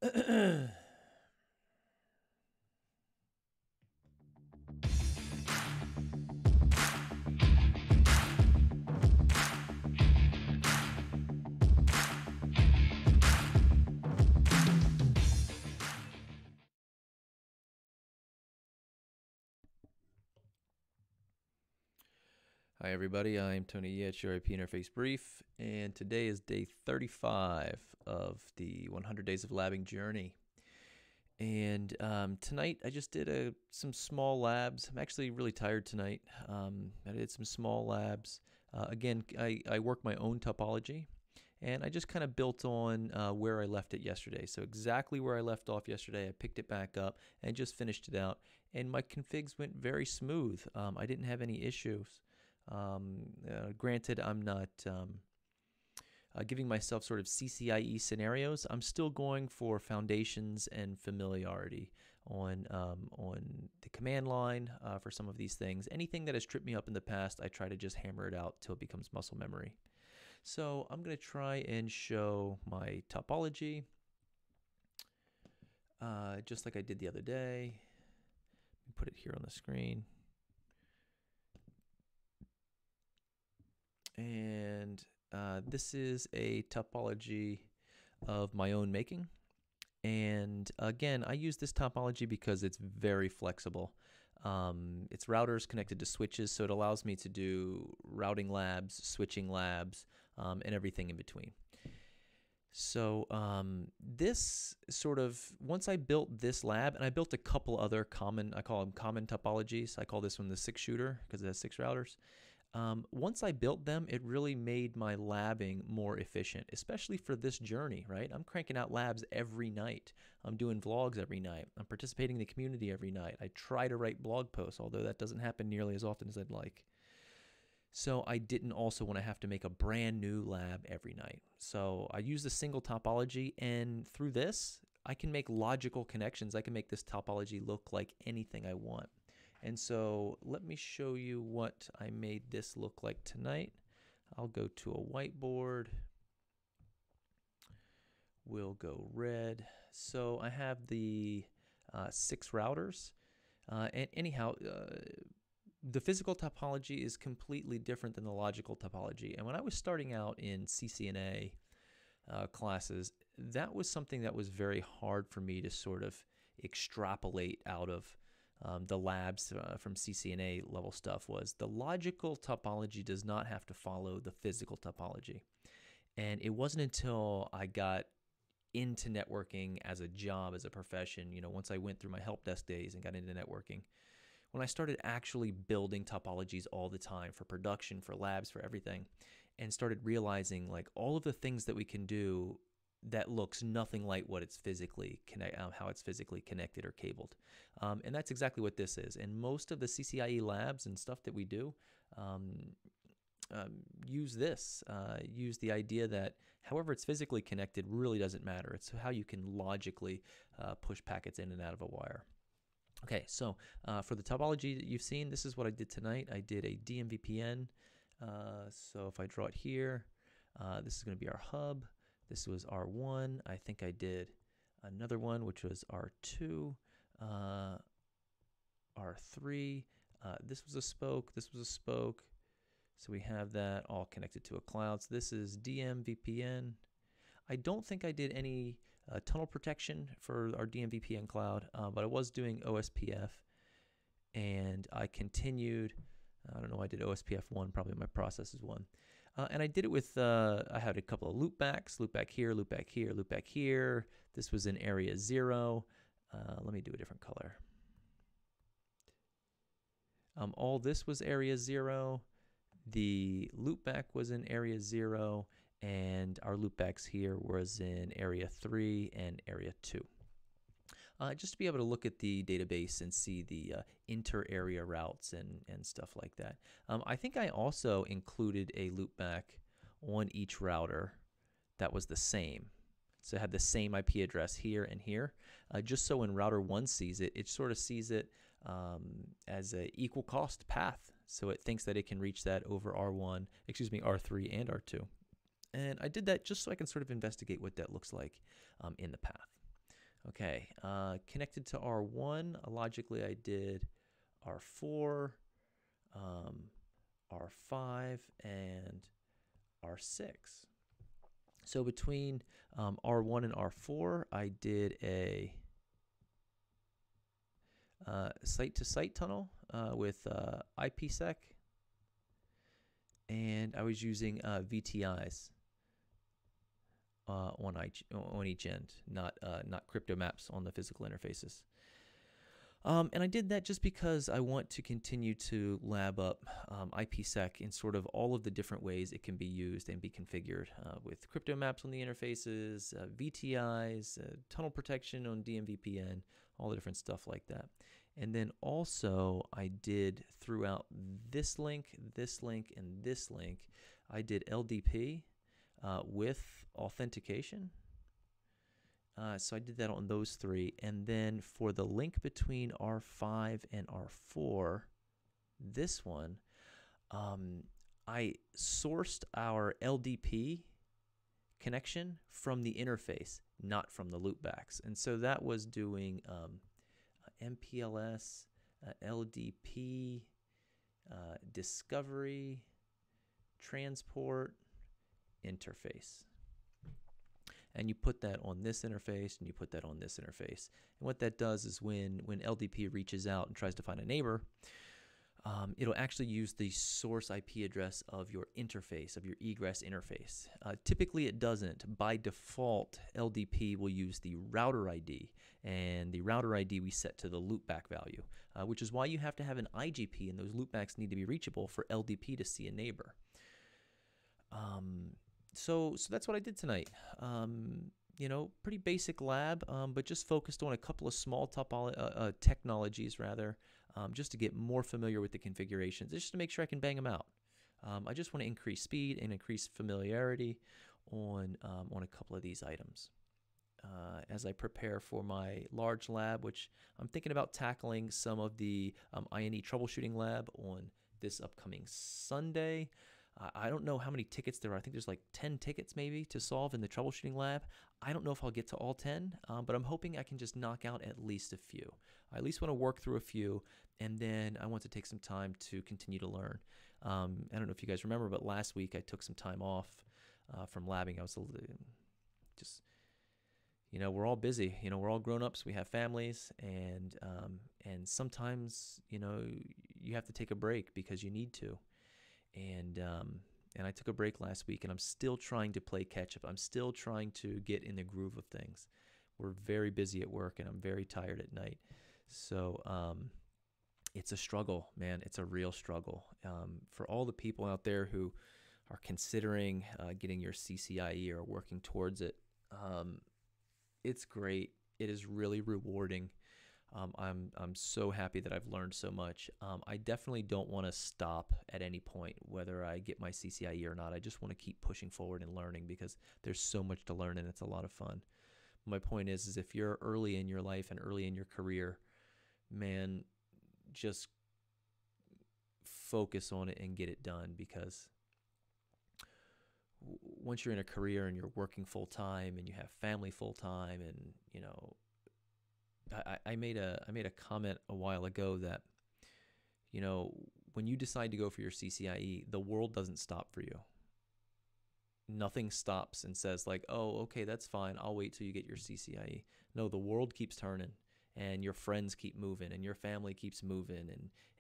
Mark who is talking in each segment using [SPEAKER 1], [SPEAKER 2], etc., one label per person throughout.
[SPEAKER 1] Hi everybody, I'm Tony Yetch, your IP Interface Brief, and today is day 35 of the 100 Days of Labbing journey. And tonight I just did some small labs. I'm actually really tired tonight. I did some small labs. Again, I work my own topology, and I just kind of built on where I left it yesterday. So exactly where I left off yesterday, I picked it back up and just finished it out. And my configs went very smooth. I didn't have any issues. Granted, I'm not giving myself sort of CCIE scenarios. I'm still going for foundations and familiarity on the command line for some of these things. Anything that has tripped me up in the past, I try to just hammer it out till it becomes muscle memory. So I'm going to try and show my topology just like I did the other day. Let me put it here on the screen. And this is a topology of my own making. And again, I use this topology because it's very flexible. It's routers connected to switches, so it allows me to do routing labs, switching labs, and everything in between. So this sort of, once I built this lab, and I built a couple other common, I call them common topologies. I call this one the 6-shooter because it has 6 routers. Once I built them, it really made my labbing more efficient, especially for this journey, right? I'm cranking out labs every night. I'm doing vlogs every night. I'm participating in the community every night. I try to write blog posts, although that doesn't happen nearly as often as I'd like. So I didn't also want to have to make a brand new lab every night. So I use a single topology, and through this, I can make logical connections. I can make this topology look like anything I want. And so let me show you what I made this look like tonight. I'll go to a whiteboard. We'll go red. So I have the 6 routers. And anyhow, the physical topology is completely different than the logical topology. And when I was starting out in CCNA classes, that was something that was very hard for me to sort of extrapolate out of the labs from CCNA level stuff. Was the logical topology does not have to follow the physical topology. And it wasn't until I got into networking as a job, as a profession, once I went through my help desk days and got into networking, when I started actually building topologies all the time for production, for labs, for everything, and started realizing like all of the things that we can do that looks nothing like what it's physically how it's physically connected or cabled, and that's exactly what this is. And most of the CCIE labs and stuff that we do use this, use the idea that however it's physically connected really doesn't matter. It's how you can logically push packets in and out of a wire. Okay, so for the topology that you've seen, this is what I did tonight. I did a DMVPN. So if I draw it here, this is going to be our hub. This was R1. I think I did another one, which was R2, R3. This was a spoke. This was a spoke. So we have that all connected to a cloud. So this is DMVPN. I don't think I did any tunnel protection for our DMVPN cloud, but I was doing OSPF, and I continued. I don't know, I did OSPF 1, probably my process is 1. And I did it with, I had a couple of loopbacks, loop back here, loop back here, loop back here. This was in area 0. Let me do a different color. All this was area 0. The loopback was in area 0. And our loopbacks here was in area 3 and area 2. Just to be able to look at the database and see the inter-area routes and stuff like that. I think I also included a loopback on each router that was the same. So it had the same IP address here and here, just so when router 1 sees it, it sort of sees it as an equal cost path. So it thinks that it can reach that over R1, excuse me, R3 and R2. And I did that just so I can sort of investigate what that looks like in the path. Okay, connected to R1, logically I did R4, R5, and R6. So between R1 and R4, I did a site-to-site tunnel with IPSEC, and I was using VTIs on each end, not crypto maps on the physical interfaces. And I did that just because I want to continue to lab up IPSEC in sort of all of the different ways it can be used and be configured with crypto maps on the interfaces, VTIs, tunnel protection on DMVPN, all the different stuff like that. And then also I did throughout this link, and this link, I did LDP with authentication. So I did that on those three. And then for the link between R5 and R4, this one, I sourced our LDP connection from the interface, not from the loopbacks. And so that was doing MPLS, LDP, discovery, transport, interface. And you put that on this interface, and you put that on this interface. And what that does is when LDP reaches out and tries to find a neighbor, it'll actually use the source IP address of your interface, of your egress interface. Typically it doesn't. By default, LDP will use the router ID, and the router ID we set to the loopback value, which is why you have to have an IGP, and those loopbacks need to be reachable for LDP to see a neighbor. So that's what I did tonight. You know, pretty basic lab, but just focused on a couple of small technologies rather, just to get more familiar with the configurations, just to make sure I can bang them out. I just want to increase speed and increase familiarity on a couple of these items. As I prepare for my large lab, which I'm thinking about tackling some of the INE troubleshooting lab on this upcoming Sunday. I don't know how many tickets there are. I think there's like 10 tickets maybe to solve in the troubleshooting lab. I don't know if I'll get to all 10, but I'm hoping I can just knock out at least a few. I at least want to work through a few, and then I want to take some time to continue to learn. I don't know if you guys remember, but last week I took some time off from labbing. I was just, you know, we're all busy. You know, we're all grown-ups. We have families, and sometimes, you know, you have to take a break because you need to. And I took a break last week, and I'm still trying to play catch up. I'm still trying to get in the groove of things. We're very busy at work, and I'm very tired at night. So it's a struggle, man. It's a real struggle. For all the people out there who are considering getting your CCIE or working towards it, it's great. It is really rewarding. I'm so happy that I've learned so much. I definitely don't want to stop at any point, whether I get my CCIE or not. I just want to keep pushing forward and learning because there's so much to learn and it's a lot of fun. My point is if you're early in your life and early in your career, man, just focus on it and get it done, because once you're in a career and you're working full time and you have family full time, and you know, I made a comment a while ago that, you know, when you decide to go for your CCIE, the world doesn't stop for you. Nothing stops and says like, oh, okay, that's fine, I'll wait till you get your CCIE. No, the world keeps turning, and your friends keep moving, and your family keeps moving,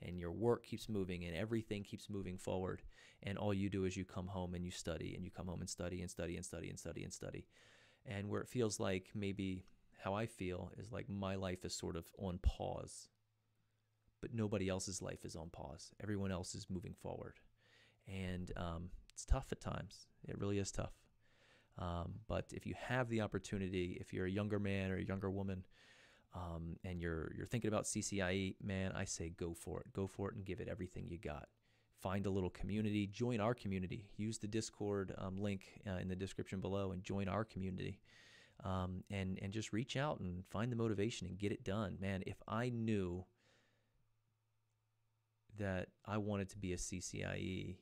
[SPEAKER 1] and your work keeps moving, and everything keeps moving forward. And all you do is you come home and you study, and you come home and study and study and study and study and study. And where it feels like maybe how I feel is like my life is sort of on pause, but nobody else's life is on pause. Everyone else is moving forward. And it's tough at times. It really is tough. But if you have the opportunity, if you're a younger man or a younger woman, and you're thinking about CCIE, man, I say go for it. Go for it and give it everything you got. Find a little community. Join our community. Use the Discord link in the description below and join our community. And just reach out and find the motivation and get it done. Man, if I knew that I wanted to be a CCIE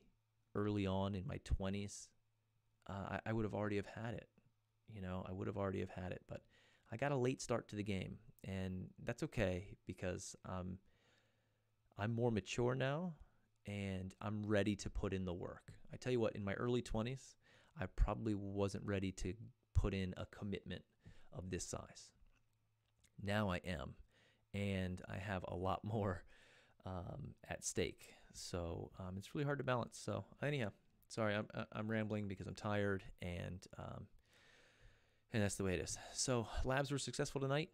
[SPEAKER 1] early on in my 20s, I would have already have had it. You know, I would have already have had it, but I got a late start to the game, and that's okay because I'm more mature now, and I'm ready to put in the work. I tell you what, in my early 20s, I probably wasn't ready to put in a commitment of this size. Now I am, and I have a lot more at stake. So it's really hard to balance. So anyhow, sorry, I'm rambling because I'm tired, and that's the way it is. So labs were successful tonight.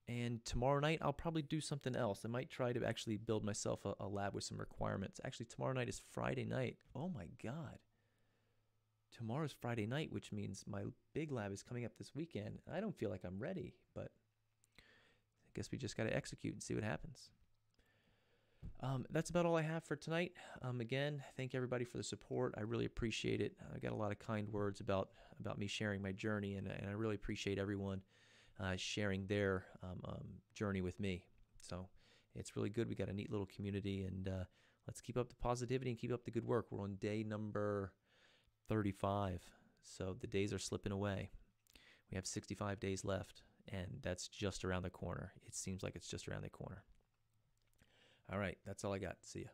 [SPEAKER 1] And tomorrow night, I'll probably do something else. I might try to actually build myself a lab with some requirements. Actually, tomorrow night is Friday night. Oh my God. Tomorrow's Friday night, which means my big lab is coming up this weekend. I don't feel like I'm ready, but I guess we just got to execute and see what happens. That's about all I have for tonight. Again, thank everybody for the support. I really appreciate it. I got a lot of kind words about me sharing my journey, and I really appreciate everyone sharing their journey with me. So it's really good. We got a neat little community, and let's keep up the positivity and keep up the good work. We're on day number 35, so the days are slipping away. We have 65 days left, and that's just around the corner. It seems like it's just around the corner. All right, that's all I got. See ya.